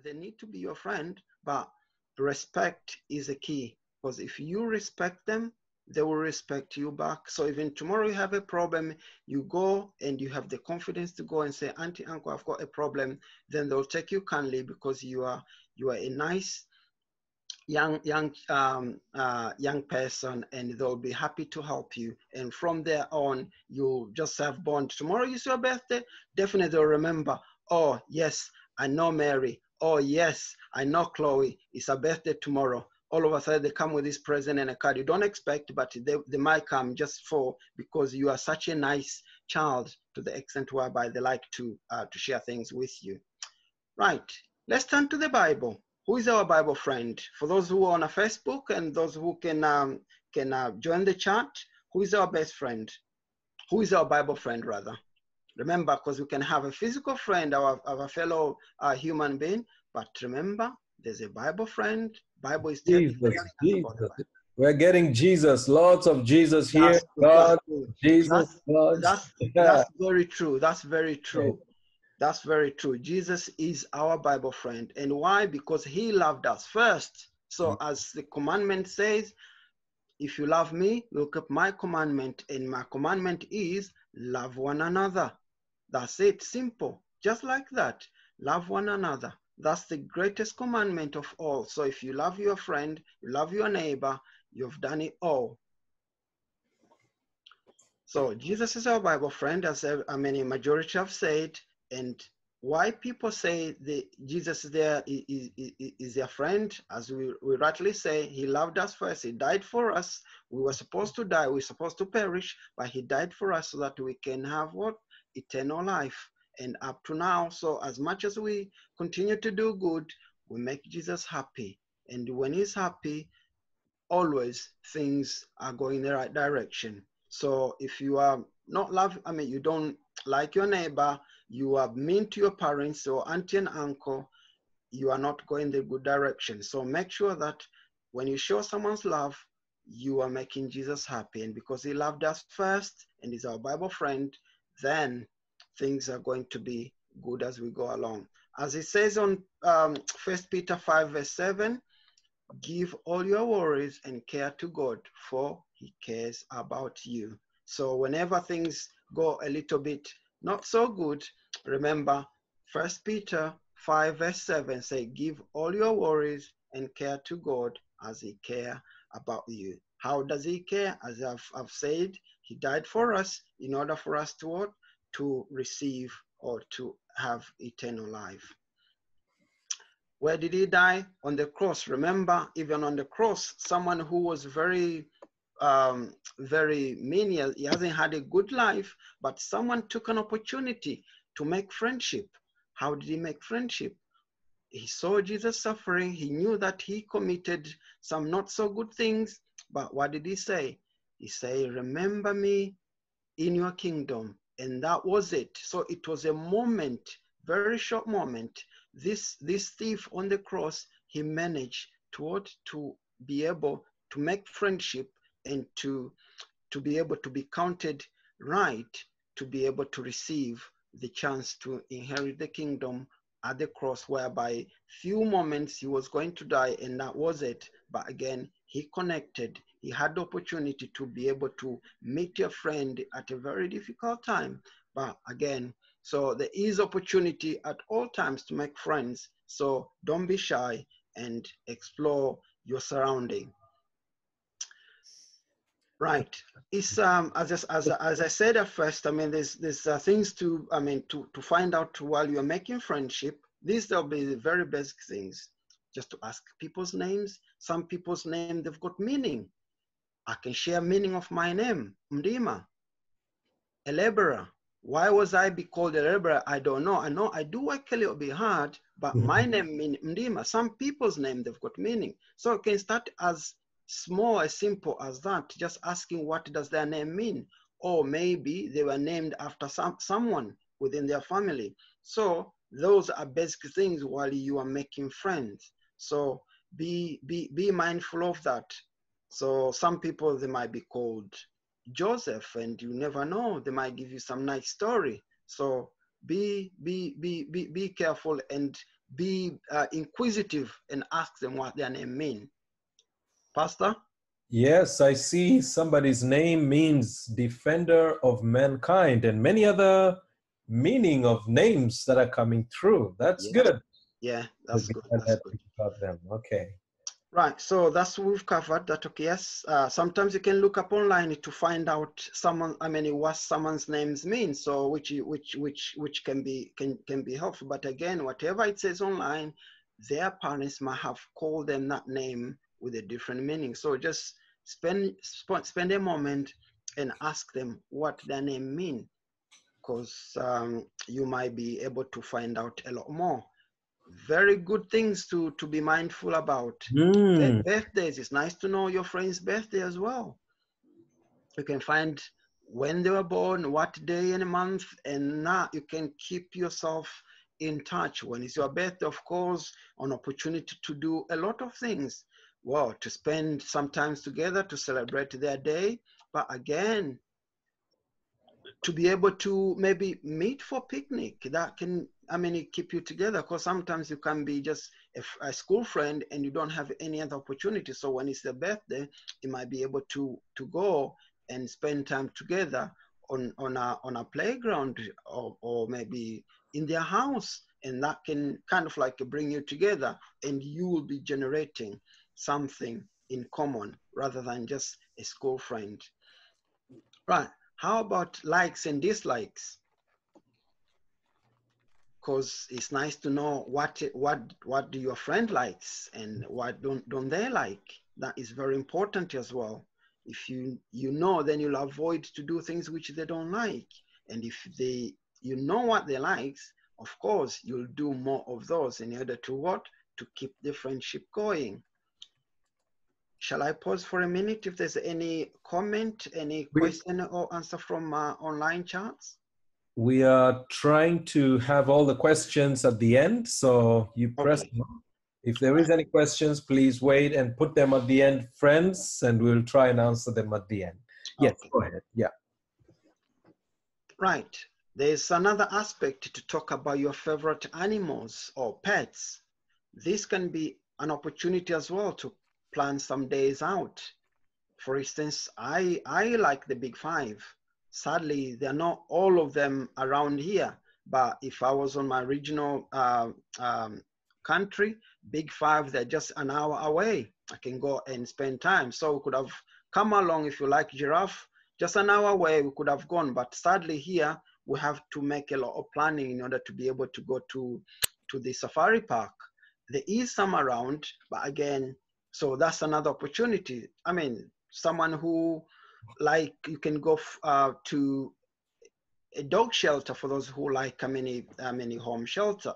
they need to be your friend, but respect is a key, because if you respect them, they will respect you back. So even tomorrow you have a problem, you go and you have the confidence to go and say, auntie, uncle, I've got a problem. Then they'll take you kindly because you are a nice young person, and they'll be happy to help you. And from there on, you'll just have bond. Tomorrow is your birthday, definitely they'll remember, oh yes, I know Mary. Oh yes, I know Chloe. It's her birthday tomorrow. All of a sudden they come with this present and a card you don't expect, but they might come just because you are such a nice child, to the extent whereby they like to share things with you. Right, let's turn to the Bible. Who is our Bible friend? For those who are on a Facebook and those who can join the chat, who is our best friend? Who is our Bible friend, rather? Remember, because we can have a physical friend, our fellow human being, but remember, there's a Bible friend. Bible is Jesus, Jesus. We're getting Jesus, lots of Jesus here. God, Jesus, God. That's very true. That's very true. That's very true. Jesus is our Bible friend. And why? Because he loved us first. So as the commandment says, if you love me, you'll keep my commandment. And my commandment is love one another. That's it. Simple. Just like that. Love one another. That's the greatest commandment of all. So if you love your friend, you love your neighbor, you've done it all. So Jesus is our Bible friend, as many majority have said. And why people say Jesus there is their friend, as we rightly say, he loved us first. He died for us. We were supposed to die. We were supposed to perish, but he died for us so that we can have what? Eternal life. And up to now, so as much as we continue to do good, we make Jesus happy. And when he's happy, always things are going in the right direction. So if you are not you don't like your neighbor, you are mean to your parents or auntie and uncle, you are not going the good direction. So make sure that when you show someone's love, you are making Jesus happy. And because he loved us first and is our Bible friend, then things are going to be good as we go along. As it says on 1 Peter 5 verse 7, give all your worries and care to God, for he cares about you. So whenever things go a little bit not so good, remember 1 Peter 5 verse 7 say, give all your worries and care to God as he cares about you. How does he care? As I've said, he died for us in order for us to what? To receive or to have eternal life. Where did he die? On the cross. Remember, even on the cross, someone who was very mean, he hasn't had a good life, but someone took an opportunity to make friendship. How did he make friendship? He saw Jesus suffering. He knew that he committed some not so good things, but what did he say? He said, remember me in your kingdom. And that was it. So it was a moment, very short moment. This thief on the cross, he managed to be able to make friendship and to be able to be counted right, to be able to receive the chance to inherit the kingdom at the cross, whereby few moments he was going to die, and that was it. But again, he connected. He had the opportunity to be able to meet a friend at a very difficult time. But again, so there is opportunity at all times to make friends. So don't be shy and explore your surrounding. Right. It's as I said at first, I mean, there's things to find out while you're making friendship. These will be the very basic things. Just to ask people's names. Some people's name, they've got meaning. I can share meaning of my name, Mdima, a laborer. Why was I be called a laborer? I don't know. I know I do work a little bit hard, but my name means Mdima. Some people's name, they've got meaning. So it can start as small, as simple as that, just asking what does their name mean? Or maybe they were named after someone within their family. So those are basic things while you are making friends. So be mindful of that. So some people, they might be called Joseph, and you never know, they might give you some nice story. So be careful and be inquisitive and ask them what their name mean. Pastor? Yes, I see somebody's name means defender of mankind and many other meaning of names that are coming through. That's Yeah, good. yeah, We're that's good. glad That's that good. we got them. Okay. Right, so that's what we've covered. That okay? Yes. Sometimes you can look up online to find out someone. I mean, what someone's names mean. So which can be helpful. But again, whatever it says online, their parents might have called them that name with a different meaning. So just spend a moment and ask them what their name mean, because you might be able to find out a lot more. Very good things to be mindful about. Mm. Birthdays, it's nice to know your friend's birthday as well. You can find when they were born, what day and month, and now you can keep yourself in touch. When it's your birthday, of course, an opportunity to do a lot of things. Well, to spend some time together to celebrate their day, but again, to be able to maybe meet for picnic that can, I mean, keep you together, because sometimes you can be just a school friend and you don't have any other opportunity. So when it's their birthday, you might be able to go and spend time together on a playground, or maybe in their house, and that can kind of like bring you together, and you will be generating something in common rather than just a school friend. Right. How about likes and dislikes? Because it's nice to know what do your friend likes and what don't they like. That is very important as well. If you know, then you'll avoid to do things which they don't like. And if you know what they likes, of course you'll do more of those in order to what? To keep the friendship going. Shall I pause for a minute if there's any comment, any question or answer from online chats? We are trying to have all the questions at the end, so you press Okay. them. If there is any questions, please wait and put them at the end, friends, and we'll try and answer them at the end. Yes, Okay. go ahead. Yeah. Right. There's another aspect to talk about your favorite animals or pets. This can be an opportunity as well to plan some days out. For instance, I like the big five. Sadly, they're not all of them around here. But if I was on my regional country, big five, they're just an hour away. I can go and spend time. So we could have come along if you like giraffe, just an hour away, we could have gone. But sadly here, we have to make a lot of planning in order to be able to go to the safari park. There is some around, but again, so that's another opportunity. I mean, someone who like you can go to a dog shelter for those who like many home shelter,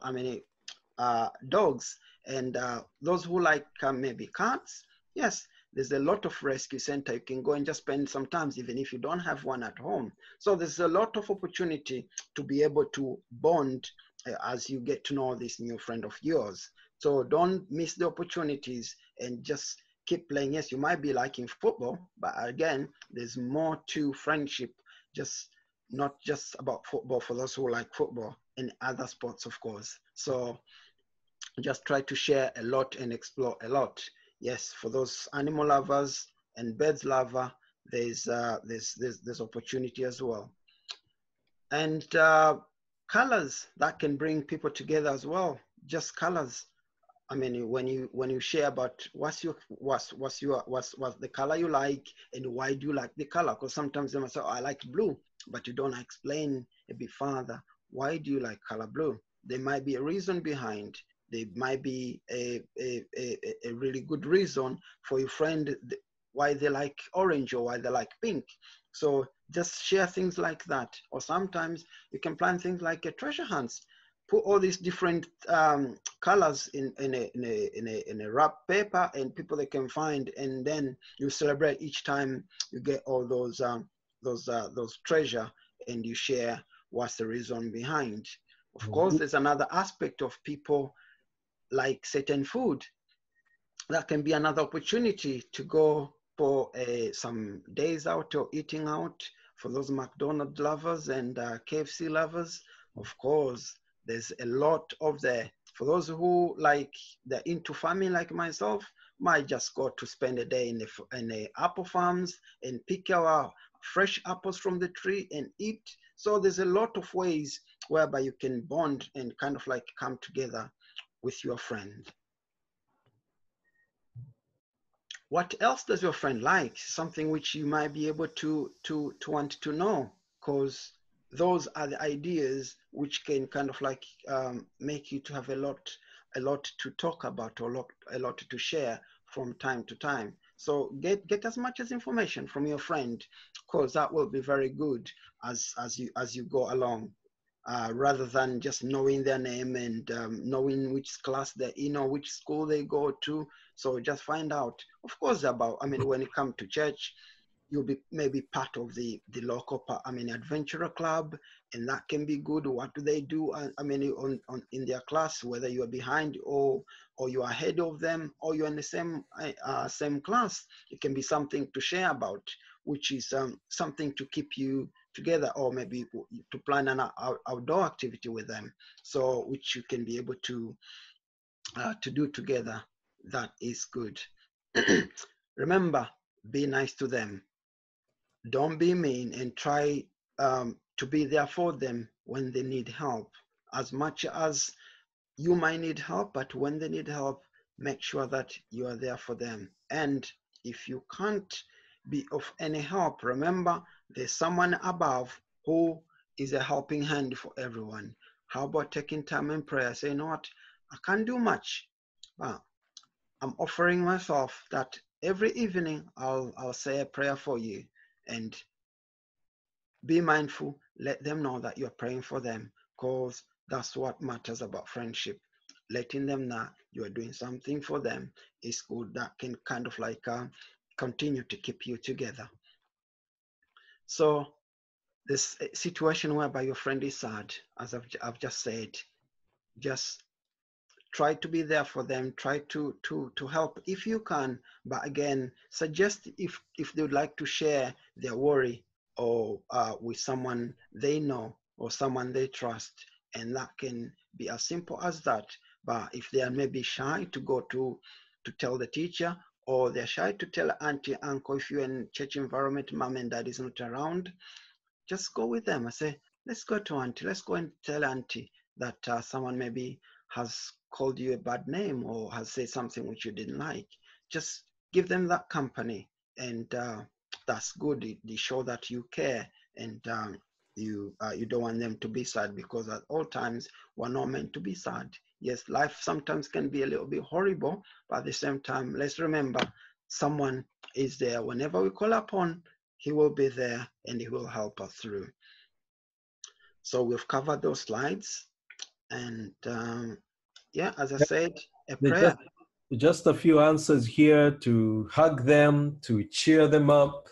dogs, and those who like maybe cats. Yes, there's a lot of rescue center. You can go and just spend some time, even if you don't have one at home. So there's a lot of opportunity to be able to bond as you get to know this new friend of yours. So don't miss the opportunities and just keep playing. Yes, you might be liking football, but again, there's more to friendship, just not just about football for those who like football and other sports, of course. So just try to share a lot and explore a lot. Yes, for those animal lovers and birds lover, there's opportunity as well. And colors that can bring people together as well. Just colors. I mean, when you share about what's the color you like and why do you like the color? Because sometimes they might say, oh, I like blue, but you don't explain a bit further. Why do you like color blue? There might be a reason behind. There might be a really good reason for your friend why they like orange or why they like pink. So just share things like that. Or sometimes you can plan things like a treasure hunts. Put all these different colors in a wrap paper, and people they can find, and then you celebrate each time you get all those treasure, and you share what's the reason behind. Of course, there's another aspect of people like certain food. That can be another opportunity to go for some days out or eating out for those McDonald's lovers and KFC lovers. Of course, there's a lot of there. For those who like they're into farming like myself, might just go to spend a day in the apple farms and pick our fresh apples from the tree and eat. So there's a lot of ways whereby you can bond and kind of like come together with your friend. What else does your friend like? Something which you might be able to want to know, because those are the ideas which can kind of like make you to have a lot to talk about, or a lot to share from time to time. So get as much as information from your friend, because that will be very good as you go along. Rather than just knowing their name and knowing which class they're in or which school they go to. So just find out, of course, about, I mean, when you come to church, you'll be maybe part of the local, adventurer club, and that can be good. What do they do? I mean, in their class, whether you are behind or you are ahead of them, or you're in the same class, it can be something to share about, which is something to keep you together, or maybe to plan an outdoor activity with them, so which you can be able to do together. That is good. Remember, be nice to them. Don't be mean, and try to be there for them when they need help. As much as you might need help, but when they need help, make sure that you are there for them. And if you can't be of any help, remember there's someone above who is a helping hand for everyone. How about taking time in prayer? Say, you know what, I can't do much, but I'm offering myself that every evening I'll say a prayer for you, and be mindful. Let them know that you're praying for them, because that's what matters about friendship. Letting them know you are doing something for them is good. That can kind of like continue to keep you together. So this situation whereby your friend is sad, as I've just said, just try to be there for them. Try to help if you can. But again, suggest if they would like to share their worry, or with someone they know or someone they trust, and that can be as simple as that. But if they are maybe shy to go to tell the teacher, or they're shy to tell auntie, uncle, if you're in church environment, mom and dad is not around, just go with them. I say, let's go to auntie. Let's go and tell auntie that someone maybe has called you a bad name or has said something which you didn't like. Just give them that company, and that's good. They show that you care, and you don't want them to be sad, because at all times we're not meant to be sad. Yes, life sometimes can be a little bit horrible, but at the same time, let's remember someone is there. Whenever we call upon, he will be there and he will help us through. So we've covered those slides, and yeah, as I said, a prayer. Just a few answers here: to hug them, to cheer them up,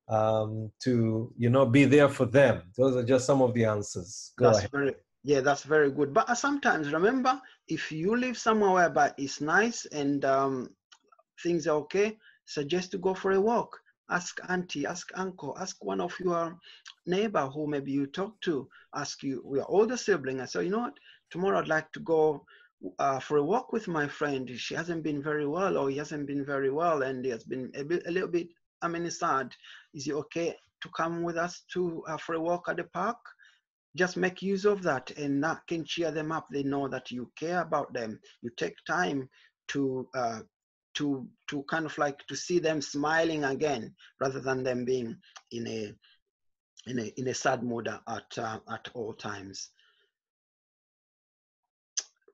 to be there for them. Those are just some of the answers. Go ahead. That's very good. But sometimes remember, if you live somewhere whereby it's nice and things are okay, suggest to go for a walk. Ask auntie, ask uncle, ask one of your neighbor who maybe you talk to. Ask you, we are older sibling. I say, you know what, tomorrow I'd like to go for a walk with my friend. She hasn't been very well, or he hasn't been very well, and he has been a little bit, sad. Is it okay to come with us to for a walk at the park? Just make use of that, and that can cheer them up. They know that you care about them. You take time to kind of like to see them smiling again, rather than them being in a sad mood at all times.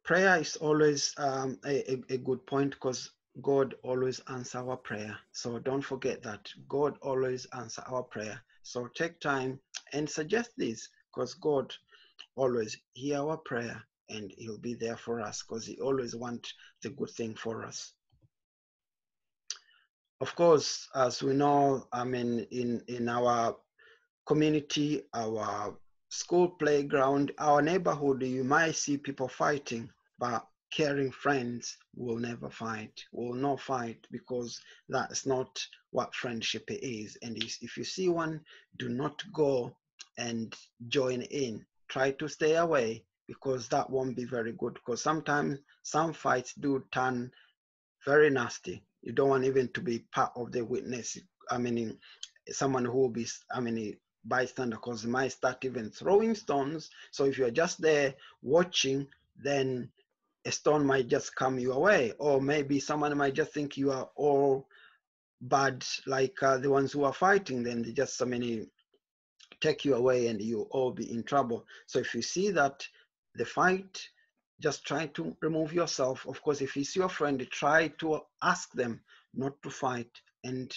Prayer is always a good point, because God always answers our prayer. So don't forget that God always answers our prayer. So take time and suggest this, because God always hear our prayer, and he'll be there for us, because he always wants the good thing for us. Of course, as we know, in our community, our school playground, our neighborhood, you might see people fighting, but caring friends will never fight, will not fight, because that's not what friendship is. And if you see one, do not go and join in. try to stay away, because that won't be very good, because sometimes some fights do turn very nasty. You don't want even to be part of the witness. I mean, someone who will be, bystander, because they might start even throwing stones. So if you're just there watching, then a stone might just come your way, or maybe someone might just think you are all bad, like the ones who are fighting. Then they just, take you away, and you all be in trouble. So if you see that the fight, just try to remove yourself. Of course, if it's your friend, try to ask them not to fight, and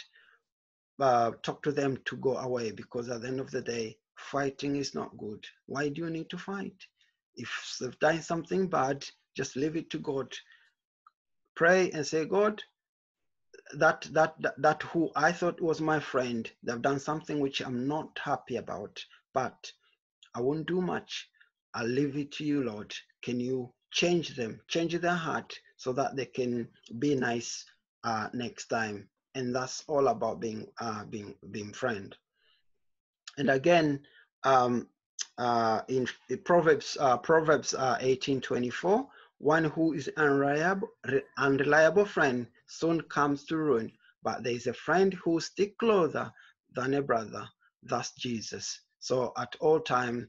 talk to them to go away, because at the end of the day, fighting is not good. Why do you need to fight? If they've done something bad, just leave it to God. Pray and say, God, that who I thought was my friend, they've done something which I'm not happy about, but I won't do much. I'll leave it to you, Lord. Can you change them, change their heart, so that they can be nice next time? And that's all about being friend. And again, in Proverbs 18:24, one who is unreliable friend soon comes to ruin, but there is a friend who sticks closer than a brother. That's Jesus. So at all time,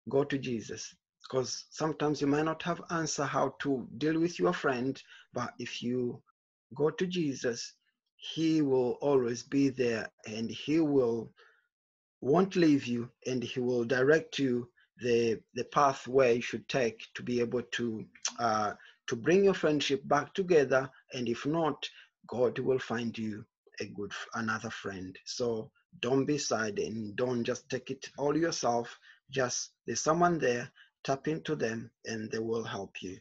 go to Jesus, because sometimes you might not have answer how to deal with your friend, but if you go to Jesus, he will always be there, and he won't leave you, and he will direct you the path where you should take to be able to bring your friendship back together. And if not, God will find you another friend. So don't be sad, and don't just take it all yourself. Just, there's someone there, tap into them, and they will help you.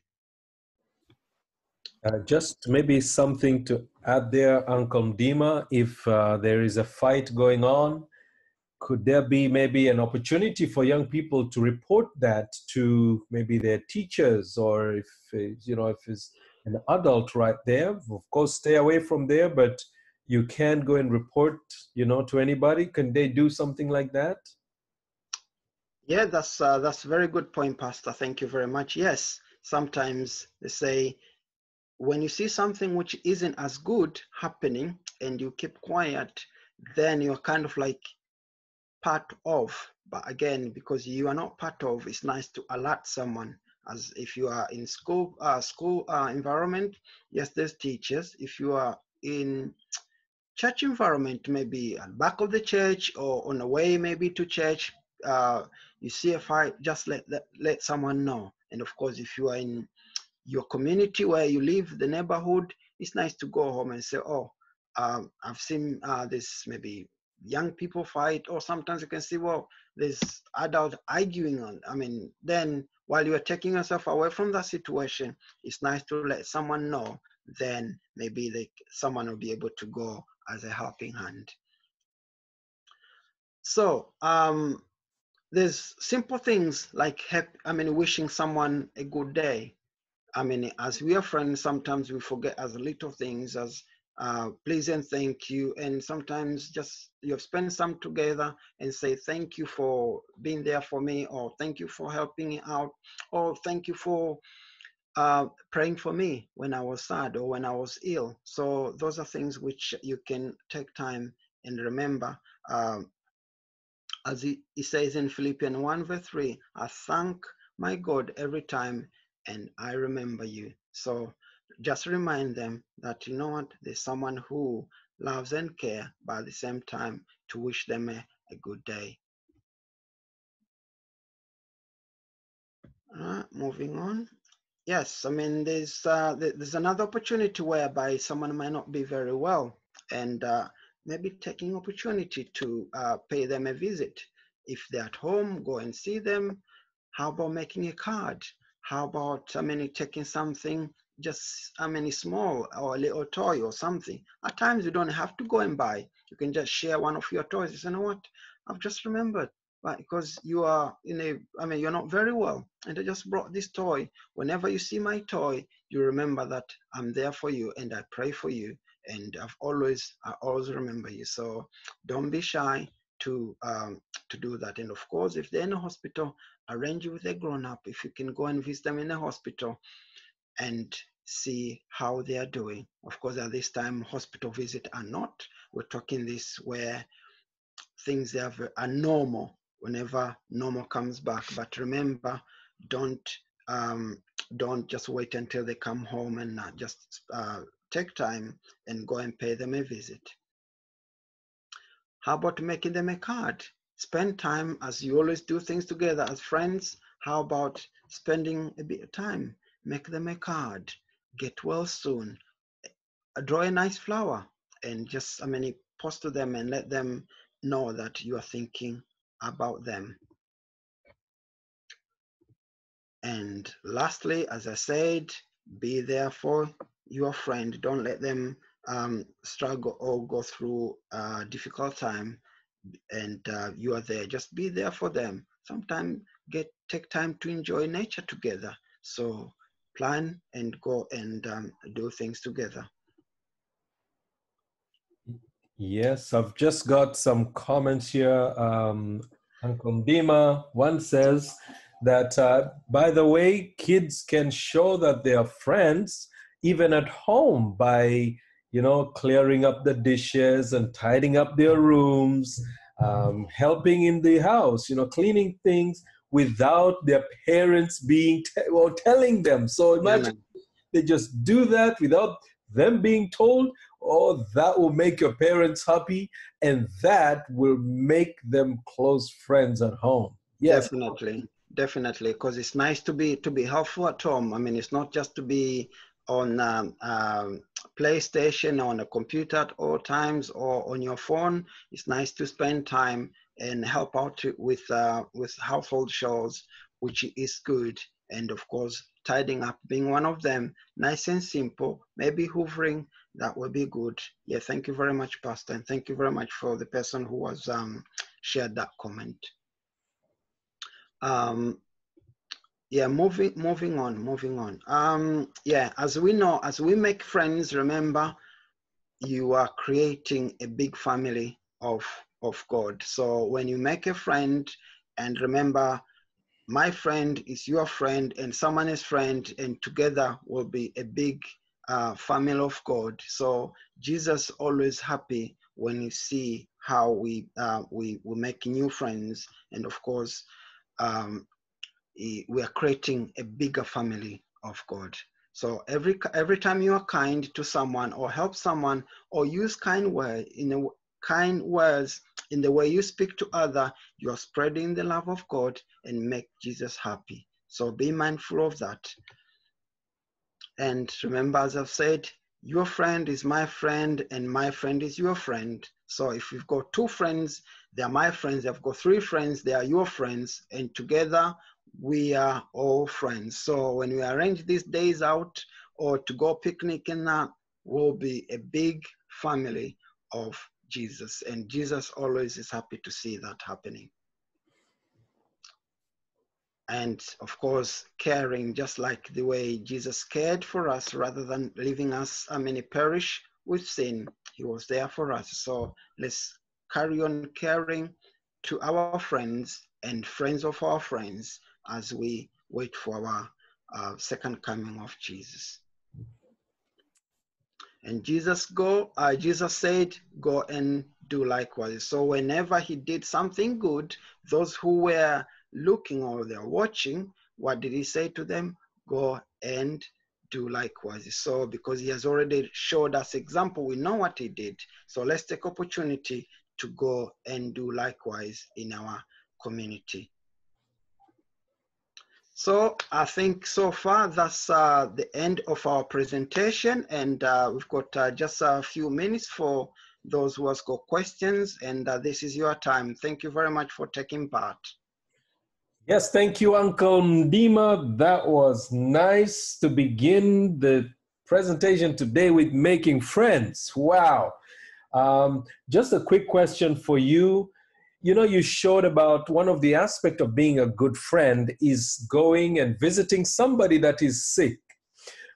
Just maybe something to add there, Uncle Dima. If there is a fight going on, could there be maybe an opportunity for young people to report that to maybe their teachers, or if if it's an adult right there, of course stay away from there, but you can go and report to anybody? Can they do something like that? Yeah, that's a very good point, Pastor. Thank you very much. Yes, sometimes they say, when you see something which isn't as good happening and you keep quiet, then you're kind of like part of. But again, because you are not part of, it's nice to alert someone. As if you are in school environment, yes, there's teachers. If you are in church environment, maybe at the back of the church or on the way maybe to church, you see a fight, just let someone know. And of course, if you are in your community where you live, the neighborhood, it's nice to go home and say, oh, I've seen this, maybe young people fight, or sometimes you can see, well, there's adult arguing on. Then while you are taking yourself away from that situation, it's nice to let someone know. Then maybe someone will be able to go as a helping hand. So there's simple things like wishing someone a good day. As we are friends, sometimes we forget as little things as please and thank you. And sometimes just you've spent some together and say, thank you for being there for me, or thank you for helping me out, or thank you for praying for me when I was sad or when I was ill. So those are things which you can take time and remember. As he says in Philippians 1 verse 3, I thank my God every time and I remember you. So just remind them that, you know what, there's someone who loves and cares, but at the same time to wish them a good day. Moving on. Yes, there's another opportunity whereby someone might not be very well, and maybe taking opportunity to pay them a visit. If they're at home, go and see them. How about making a card? How about taking something just small, or a little toy or something? At times you don't have to go and buy. You can just share one of your toys. You say, you know what? I've just remembered. Right, because you are you're not very well, and I just brought this toy. Whenever you see my toy, you remember that I'm there for you, and I pray for you, and I always remember you. So don't be shy to do that. And of course, if they're in a hospital, arrange with a grown-up if you can go and visit them in the hospital and see how they are doing. Of course, at this time, hospital visits are not. We're talking this where things are normal whenever normal comes back. But remember, don't just wait until they come home and just take time and go and pay them a visit. How about making them a card? Spend time, as you always do things together as friends. How about spending a bit of time? Make them a card. Get well soon. Draw a nice flower and just, post to them and let them know that you are thinking about them. And lastly, as I said, be there for your friend. Don't let them struggle or go through a difficult time, and you are there. Just be there for them. Sometimes take time to enjoy nature together. So plan and go and do things together. Yes, I've just got some comments here. Uncle Dima, one says that, by the way, kids can show that they are friends even at home by, clearing up the dishes and tidying up their rooms, helping in the house, cleaning things without their parents being or telling them. So imagine they just do that without them being told. Oh, that will make your parents happy, and that will make them close friends at home. Yes, definitely, because it's nice to be helpful at home. It's not just to be on PlayStation, on a computer at all times, or on your phone. It's nice to spend time and help out with household chores, which is good. And of course, tidying up being one of them. Nice and simple. Maybe hoovering. That will be good. Yeah, thank you very much, Pastor, and thank you very much for the person who was shared that comment. Yeah, moving on. Yeah, as we know, as we make friends, remember, you are creating a big family of God. So when you make a friend, and remember, my friend is your friend and someone is friend, and together will be a big family of God. So Jesus always happy when you see how we make new friends, and of course we are creating a bigger family of God. So every time you are kind to someone or help someone or use kind words in the way you speak to others, you are spreading the love of God and make Jesus happy. So be mindful of that. And remember, as I've said, your friend is my friend and my friend is your friend. So if you've got two friends, they are my friends. I've got three friends, they are your friends. And together we are all friends. So when we arrange these days out or to go picnicking, we'll be a big family of Jesus. And Jesus always is happy to see that happening. And of course, caring just like the way Jesus cared for us rather than leaving us, perish with sin. He was there for us. So let's carry on caring to our friends and friends of our friends as we wait for our second coming of Jesus. And Jesus said, go and do likewise. So whenever he did something good, those who were looking or they're watching, what did he say to them? Go and do likewise. So because he has already showed us example, we know what he did. So let's take opportunity to go and do likewise in our community. So I think so far that's the end of our presentation, and we've got just a few minutes for those who have got questions, and this is your time. Thank you very much for taking part. Yes, thank you, Uncle Ndima. That was nice to begin the presentation today with making friends. Wow. Just a quick question for you. You showed about one of the aspects of being a good friend is going and visiting somebody that is sick.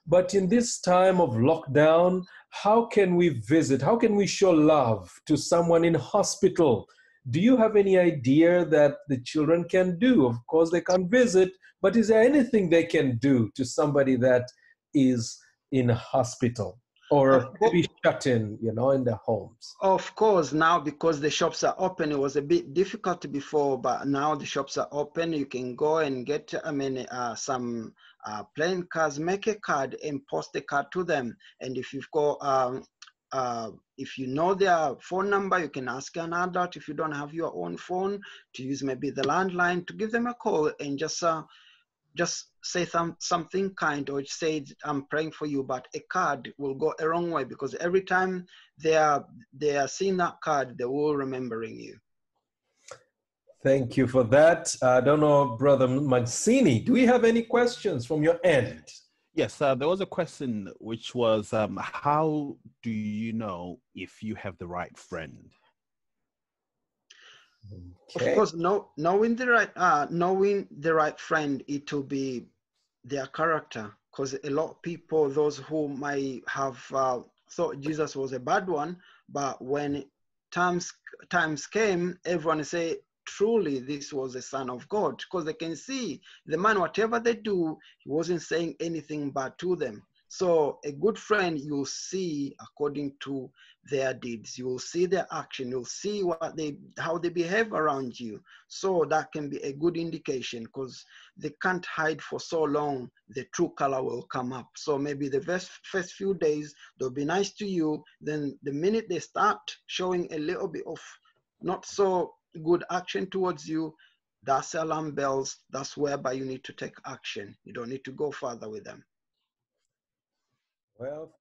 But in this time of lockdown, how can we visit? How can we show love to someone in hospital Do you have any idea that the children can do? Of course, they can't visit, but is there anything they can do to somebody that is in a hospital Of or course, maybe shut in, in their homes? of course, now because the shops are open, it was a bit difficult before, but now the shops are open. You can go and get, some playing cards, make a card and post the card to them. And if you've got, if you know their phone number, you can ask an adult if you don't have your own phone to use maybe the landline to give them a call and just say something kind or say I'm praying for you, but a card will go a wrong way because every time they are seeing that card, they will remembering you. Thank you for that. I don't know, Brother Mancini, do we have any questions from your end? Yes, there was a question which was, how do you know if you have the right friend? Okay. Of course, knowing the right friend, it will be their character. Because a lot of people, those who might have thought Jesus was a bad one, but when times came, everyone say, truly, this was the Son of God. Because they can see the man, whatever they do, he wasn't saying anything bad to them. So a good friend, you'll see according to their deeds. You'll see their action. You'll see how they behave around you. So that can be a good indication because they can't hide for so long. The true color will come up. So maybe the first few days, they'll be nice to you. Then the minute they start showing a little bit of not so good action towards you, that's alarm bells. That's whereby you need to take action. You don't need to go further with them. Well,